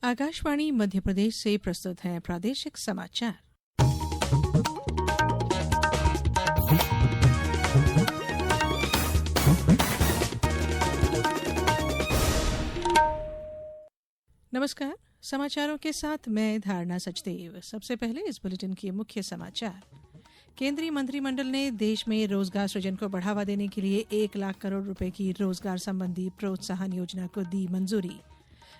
आकाशवाणी मध्य प्रदेश से प्रस्तुत है प्रादेशिक समाचार। नमस्कार, समाचारों के साथ मैं धारणा सचदेव। सबसे पहले इस बुलेटिन के मुख्य समाचार। केंद्रीय मंत्रिमंडल ने देश में रोजगार सृजन को बढ़ावा देने के लिए 1 लाख करोड़ रुपए की रोजगार संबंधी प्रोत्साहन योजना को दी मंजूरी।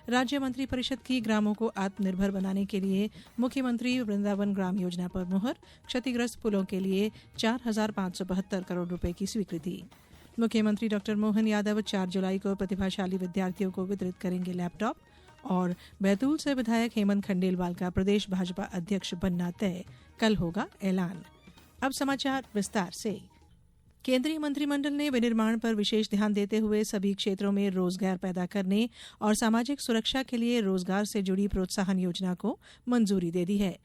राज्य मंत्री परिषद की ग्रामों को आत्मनिर्भर बनाने के लिए मुख्यमंत्री वृंदावन ग्राम योजना पर मुहर। क्षतिग्रस्त पुलों के लिए 4,572 करोड़ रुपए की स्वीकृति। मुख्यमंत्री डॉ मोहन यादव 4 जुलाई को प्रतिभाशाली विद्यार्थियों को वितरित करेंगे लैपटॉप। और बैतूल से विधायक हेमंत खंडेलवाल का प्रदेश भाजपा अध्यक्ष बनना तय, कल होगा ऐलान। अब समाचार विस्तार से। केंद्रीय मंत्रिमंडल ने विनिर्माण पर विशेष ध्यान देते हुए सभी क्षेत्रों में रोजगार पैदा करने और सामाजिक सुरक्षा के लिए रोजगार से जुड़ी प्रोत्साहन योजना को मंजूरी दे दी है।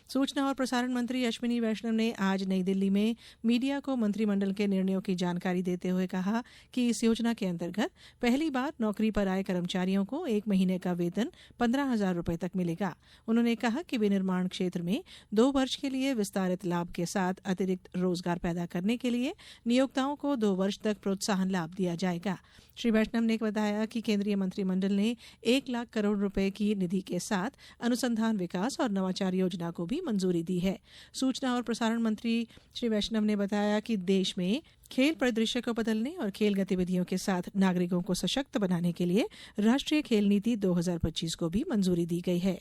सूचना और प्रसारण मंत्री अश्विनी वैष्णव ने आज नई दिल्ली में मीडिया को मंत्रिमंडल के निर्णयों की जानकारी देते हुए कहा कि इस योजना के अंतर्गत पहली बार नौकरी पर आए कर्मचारियों को 1 महीने का वेतन 15,000 रुपए तक मिलेगा। उन्होंने कहा कि विनिर्माण क्षेत्र में 2 वर्ष के लिए विस्तारित लाभ के साथ अतिरिक्त रोजगार पैदा करने के लिए नियोक्ताओं को 2 वर्ष तक प्रोत्साहन लाभ दिया जाएगा। श्री वैष्णव ने बताया कि केंद्रीय मंत्रिमंडल ने 1 लाख करोड़ रुपए की निधि के साथ अनुसंधान विकास और नवाचार योजना को भी मंजूरी दी है। सूचना और प्रसारण मंत्री श्री वैष्णव ने बताया कि देश में खेल परिदृश्य को बदलने और खेल गतिविधियों के साथ नागरिकों को सशक्त बनाने के लिए राष्ट्रीय खेल नीति 2025 को भी मंजूरी दी गई है।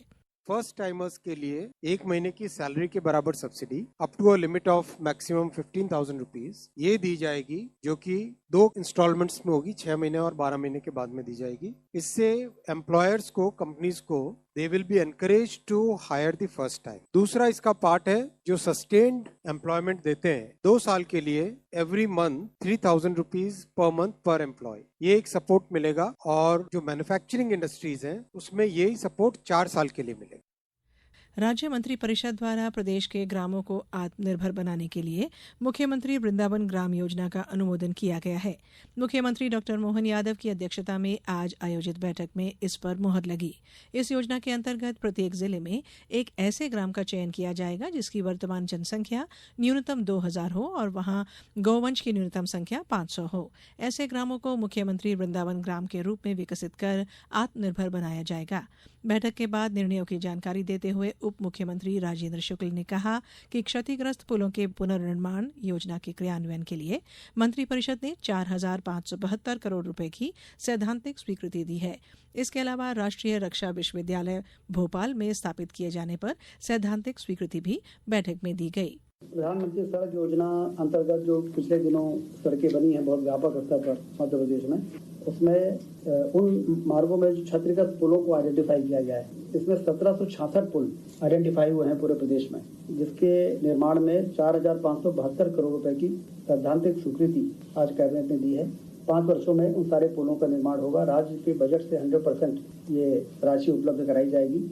फर्स्ट टाइमर्स के लिए 1 महीने की सैलरी के बराबर subsidy up to a limit of maximum 15,000 rupees ये दी जाएगी, जो कि 2 इंस्टॉलमेंट्स में होगी, 6 महीने और 12 महीने के बाद में दी जाएगी। इससे एम्प्लॉयर्स को, कंपनीज को, they will be encourage to hire the first time. दूसरा इसका पार्ट है जो सस्टेन्ड एम्प्लॉयमेंट देते हैं 2 साल के लिए, every month 3,000 rupees per month पर एम्प्लॉय, ये एक सपोर्ट मिलेगा। और जो मैन्युफैक्चरिंग इंडस्ट्रीज हैं उसमें यही सपोर्ट 4 साल के लिए मिलेगा। राज्य मंत्री परिषद द्वारा प्रदेश के ग्रामों को आत्मनिर्भर बनाने के लिए मुख्यमंत्री वृंदावन ग्राम योजना का अनुमोदन किया गया है। मुख्यमंत्री डॉ मोहन यादव की अध्यक्षता में आज आयोजित बैठक में इस पर मुहर लगी। इस योजना के अंतर्गत प्रत्येक जिले में एक ऐसे ग्राम का चयन किया जाएगा जिसकी वर्तमान जनसंख्या न्यूनतम 2,000 हो और वहां गौवंश की न्यूनतम संख्या 500 हो। ऐसे ग्रामों को मुख्यमंत्री वृंदावन ग्राम के रूप में विकसित कर आत्मनिर्भर बनाया जाएगा। बैठक के बाद निर्णयों की जानकारी देते हुए उप मुख्यमंत्री राजेंद्र शुक्ल ने कहा कि क्षतिग्रस्त पुलों के पुनर्निर्माण योजना के क्रियान्वयन के लिए मंत्रिपरिषद ने 4,572 करोड़ रुपए की सैद्धांतिक स्वीकृति दी है। इसके अलावा राष्ट्रीय रक्षा विश्वविद्यालय भोपाल में स्थापित किए जाने पर सैद्धांतिक स्वीकृति भी बैठक में दी गई। प्रधानमंत्री सड़क योजना अंतर्गत जो पिछले दिनों सड़कें बनी हैं बहुत व्यापक स्तर पर मध्य प्रदेश में, उसमें उन मार्गों में जो क्षतिग्रस्त पुलों को आइडेंटिफाई किया गया है। इसमें 1766 पुल आइडेंटिफाई हुए हैं पूरे प्रदेश में, जिसके निर्माण में 4,572 करोड़ रुपए की सैद्धांतिक स्वीकृति आज कैबिनेट ने दी है। 5 वर्षों में उन सारे पुलों का निर्माण होगा। राज्य के बजट से 100% ये राशि उपलब्ध कराई जाएगी।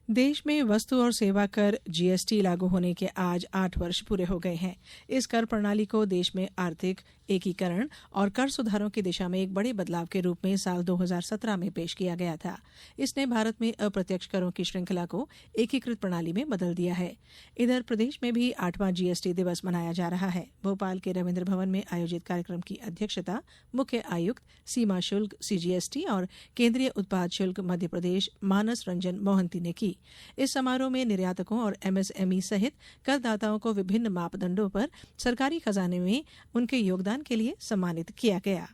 देश में वस्तु और सेवा कर जीएसटी लागू होने के आज 8 वर्ष पूरे हो गए हैं। इस कर प्रणाली को देश में आर्थिक एकीकरण और कर सुधारों की दिशा में एक बड़े बदलाव के रूप में साल 2017 में पेश किया गया था। इसने भारत में अप्रत्यक्ष करों की श्रृंखला को एकीकृत प्रणाली में बदल दिया है। इधर प्रदेश में भी 8वां जीएसटी दिवस मनाया जा रहा है। भोपाल के रविन्द्र भवन में आयोजित कार्यक्रम की अध्यक्षता मुख्य आयुक्त सीमा शुल्क सीजीएसटी और केंद्रीय उत्पाद शुल्क मध्य प्रदेश मानस रंजन मोहंती ने की। इस समारोह में निर्यातकों और एमएसएमई सहित करदाताओं को विभिन्न मापदंडों पर सरकारी खजाने में उनके योगदान के लिए सम्मानित किया गया।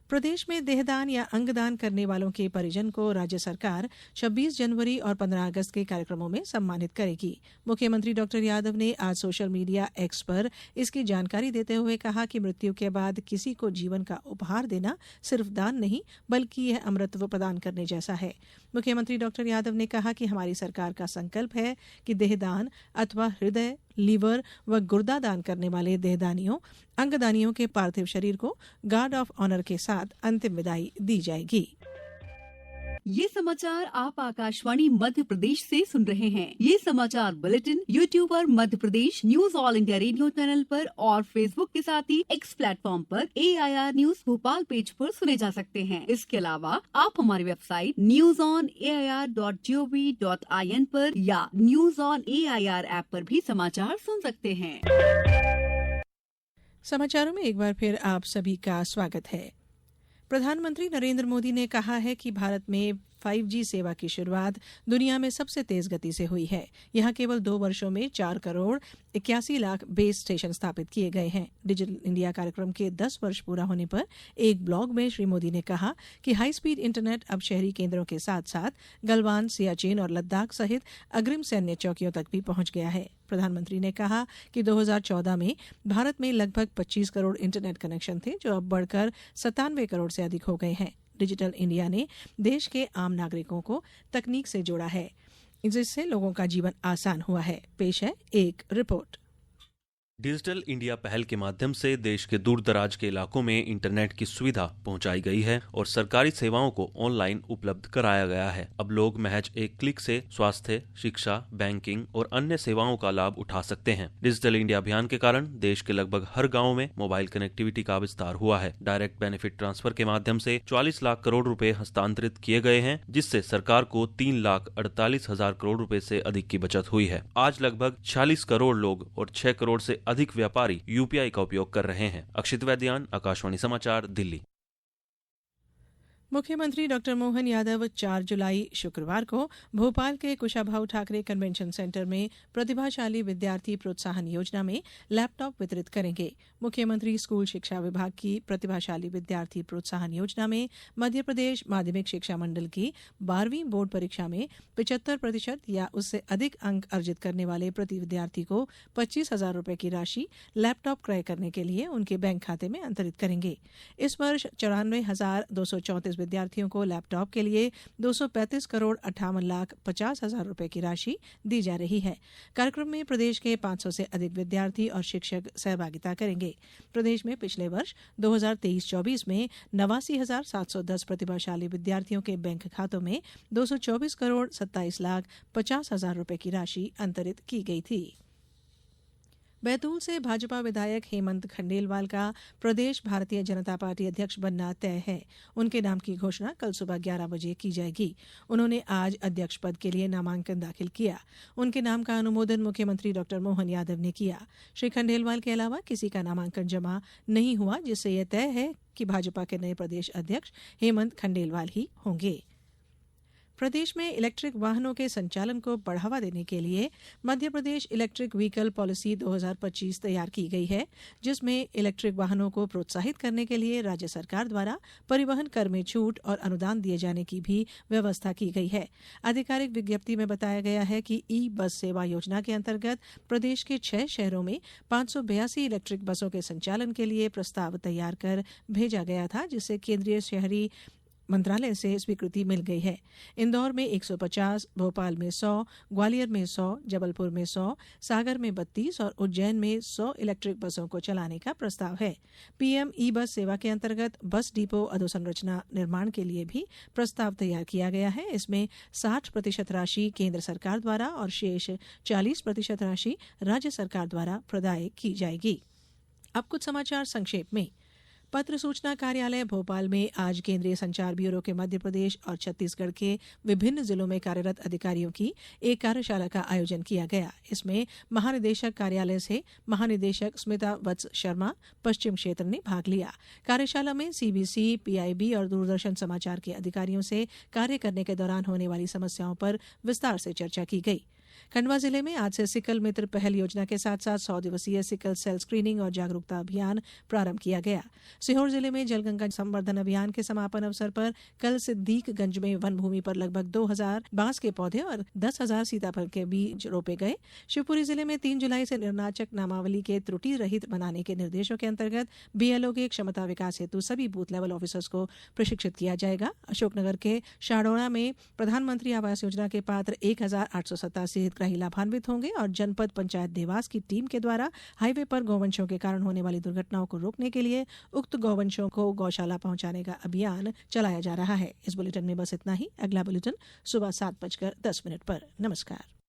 प्रदेश में देहदान या अंगदान करने वालों के परिजन को राज्य सरकार 26 जनवरी और 15 अगस्त के कार्यक्रमों में सम्मानित करेगी। मुख्यमंत्री डॉ यादव ने आज सोशल मीडिया एक्स पर इसकी जानकारी देते हुए कहा कि मृत्यु के बाद किसी को जीवन का उपहार देना सिर्फ दान नहीं बल्कि यह अमृतत्व प्रदान करने जैसा है। मुख्यमंत्री डॉ यादव ने कहा कि हमारी सरकार का संकल्प है कि देहदान अथवा हृदय, लीवर व गुर्दा दान करने वाले देहदानियों, अंगदानियों के पार्थिव शरीर को गार्ड ऑफ ऑनर के साथ अंतिम विदाई दी जाएगी। ये समाचार आप आकाशवाणी मध्य प्रदेश से सुन रहे हैं। ये समाचार बुलेटिन यूट्यूब पर Madhya Pradesh news all India radio channel पर और फेसबुक के साथ ही एक्स प्लेटफॉर्म पर AIR न्यूज भोपाल पेज पर सुने जा सकते हैं। इसके अलावा आप हमारी वेबसाइट newsonair.gov.in पर या न्यूज ऑन AIR ऐप पर भी समाचार सुन सकते हैं। समाचारों में एक बार फिर आप सभी का स्वागत है। प्रधानमंत्री नरेंद्र मोदी ने कहा है कि भारत में 5G सेवा की शुरुआत दुनिया में सबसे तेज गति से हुई है। यहां केवल 2 वर्षों में 4 करोड़ 81 लाख बेस स्टेशन स्थापित किए गए हैं। डिजिटल इंडिया कार्यक्रम के 10 वर्ष पूरा होने पर एक ब्लॉग में श्री मोदी ने कहा कि हाई स्पीड इंटरनेट अब शहरी केंद्रों के साथ साथ गलवान, सियाचिन और लद्दाख सहित अग्रिम सैन्य चौकियों तक भी पहुंच गया है। प्रधानमंत्री ने कहा कि 2014 में भारत में लगभग 25 करोड़ इंटरनेट कनेक्शन थे, जो अब बढ़कर 97 करोड़ से अधिक हो गए हैं। डिजिटल इंडिया ने देश के आम नागरिकों को तकनीक से जोड़ा है, जिससे लोगों का जीवन आसान हुआ है। पेश है एक रिपोर्ट। डिजिटल इंडिया पहल के माध्यम से देश के दूर दराज के इलाकों में इंटरनेट की सुविधा पहुंचाई गई है और सरकारी सेवाओं को ऑनलाइन उपलब्ध कराया गया है। अब लोग महज एक क्लिक से स्वास्थ्य, शिक्षा, बैंकिंग और अन्य सेवाओं का लाभ उठा सकते हैं। डिजिटल इंडिया अभियान के कारण देश के लगभग हर गाँव में मोबाइल कनेक्टिविटी का विस्तार हुआ है। डायरेक्ट बेनिफिट ट्रांसफर के माध्यम से 44 लाख करोड़ रुपए हस्तांतरित किए गए हैं, जिससे सरकार को 3,48,000 करोड़ रुपए से अधिक की बचत हुई है। आज लगभग 46 करोड़ लोग और 6 करोड़ से अधिक व्यापारी UPI का उपयोग कर रहे हैं। अक्षित वैद्यान, आकाशवाणी समाचार, दिल्ली। मुख्यमंत्री डॉक्टर मोहन यादव 4 जुलाई शुक्रवार को भोपाल के कुशाभाऊ ठाकरे कन्वेंशन सेंटर में प्रतिभाशाली विद्यार्थी प्रोत्साहन योजना में लैपटॉप वितरित करेंगे। मुख्यमंत्री स्कूल शिक्षा विभाग की प्रतिभाशाली विद्यार्थी प्रोत्साहन योजना में मध्य प्रदेश माध्यमिक शिक्षा मंडल की 12वीं बोर्ड परीक्षा में 75% या उससे अधिक अंक अर्जित करने वाले प्रति विद्यार्थी को 25,000 रुपए की राशि लैपटॉप क्रय करने के लिए उनके बैंक खाते में अंतरित करेंगे। इस वर्ष 94,234 विद्यार्थियों को लैपटॉप के लिए 235 करोड़ 58 लाख 50 हजार रुपए की राशि दी जा रही है। कार्यक्रम में प्रदेश के 500 से अधिक विद्यार्थी और शिक्षक सहभागिता करेंगे। प्रदेश में पिछले वर्ष 2023-24 में 89,710 प्रतिभाशाली विद्यार्थियों के बैंक खातों में 224 करोड़ 27 लाख 50 हजार रुपए की राशि अंतरित की गई थी। बैतूल से भाजपा विधायक हेमंत खंडेलवाल का प्रदेश भारतीय जनता पार्टी अध्यक्ष बनना तय है। उनके नाम की घोषणा कल सुबह 11 बजे की जाएगी। उन्होंने आज अध्यक्ष पद के लिए नामांकन दाखिल किया। उनके नाम का अनुमोदन मुख्यमंत्री डॉक्टर मोहन यादव ने किया। श्री खंडेलवाल के अलावा किसी का नामांकन जमा नहीं हुआ, जिससे यह तय है कि भाजपा के नए प्रदेश अध्यक्ष हेमंत खंडेलवाल ही होंगे। प्रदेश में इलेक्ट्रिक वाहनों के संचालन को बढ़ावा देने के लिए Madhya Pradesh electric vehicle policy 2025 तैयार की गई है, जिसमें इलेक्ट्रिक वाहनों को प्रोत्साहित करने के लिए राज्य सरकार द्वारा परिवहन कर में छूट और अनुदान दिए जाने की भी व्यवस्था की गई है। आधिकारिक विज्ञप्ति में बताया गया है कि ई बस सेवा योजना के अंतर्गत प्रदेश के 6 शहरों में 582 इलेक्ट्रिक बसों के संचालन के लिए प्रस्ताव तैयार कर भेजा गया था, जिससे केंद्रीय शहरी मंत्रालय से स्वीकृति मिल गई है। इंदौर में 150, भोपाल में 100, ग्वालियर में 100, जबलपुर में 100, सागर में 32 और उज्जैन में 100 इलेक्ट्रिक बसों को चलाने का प्रस्ताव है। पीएम ई बस सेवा के अंतर्गत बस डिपो अधोसंरचना निर्माण के लिए भी प्रस्ताव तैयार किया गया है। इसमें 60% राशि केंद्र सरकार द्वारा और शेष 40% राशि राज्य सरकार द्वारा प्रदाय की जाएगी। अब कुछ समाचार संक्षेप में। पत्र सूचना कार्यालय भोपाल में आज केंद्रीय संचार ब्यूरो के मध्य प्रदेश और छत्तीसगढ़ के विभिन्न जिलों में कार्यरत अधिकारियों की एक कार्यशाला का आयोजन किया गया। इसमें महानिदेशक कार्यालय से महानिदेशक स्मिता वत्स शर्मा पश्चिम क्षेत्र ने भाग लिया। कार्यशाला में सीबीसी, पीआईबी और दूरदर्शन समाचार के अधिकारियों से कार्य करने के दौरान होने वाली समस्याओं पर विस्तार से चर्चा की गई। खंडवा जिले में आज से सिकल मित्र पहल योजना के साथ साथ 100 दिवसीय सिकल सेल स्क्रीनिंग और जागरूकता अभियान प्रारंभ किया गया। सीहोर जिले में जलगंगा संवर्धन अभियान के समापन अवसर पर कल सिद्दीकगंज में वन भूमि पर लगभग 2000 बांस के पौधे और 10,000 सीताफल के बीज रोपे गए। शिवपुरी जिले में 3 जुलाई से निर्णाचक नामावली के त्रुटि रहित बनाने के निर्देशों के अंतर्गत बीएलओ के क्षमता विकास हेतु सभी बूथ लेवल ऑफिसर्स को प्रशिक्षित किया जाएगा। अशोकनगर के शाडोरा में प्रधानमंत्री आवास योजना के पात्र 1,887 से हितग्राही लाभान्वित होंगे और जनपद पंचायत देवास की टीम के द्वारा हाईवे पर गौवंशों के कारण होने वाली दुर्घटनाओं को रोकने के लिए उक्त गौवंशों को गौशाला पहुंचाने का अभियान चलाया जा रहा है। इस बुलेटिन में बस इतना ही। अगला बुलेटिन सुबह 7:10 पर। नमस्कार।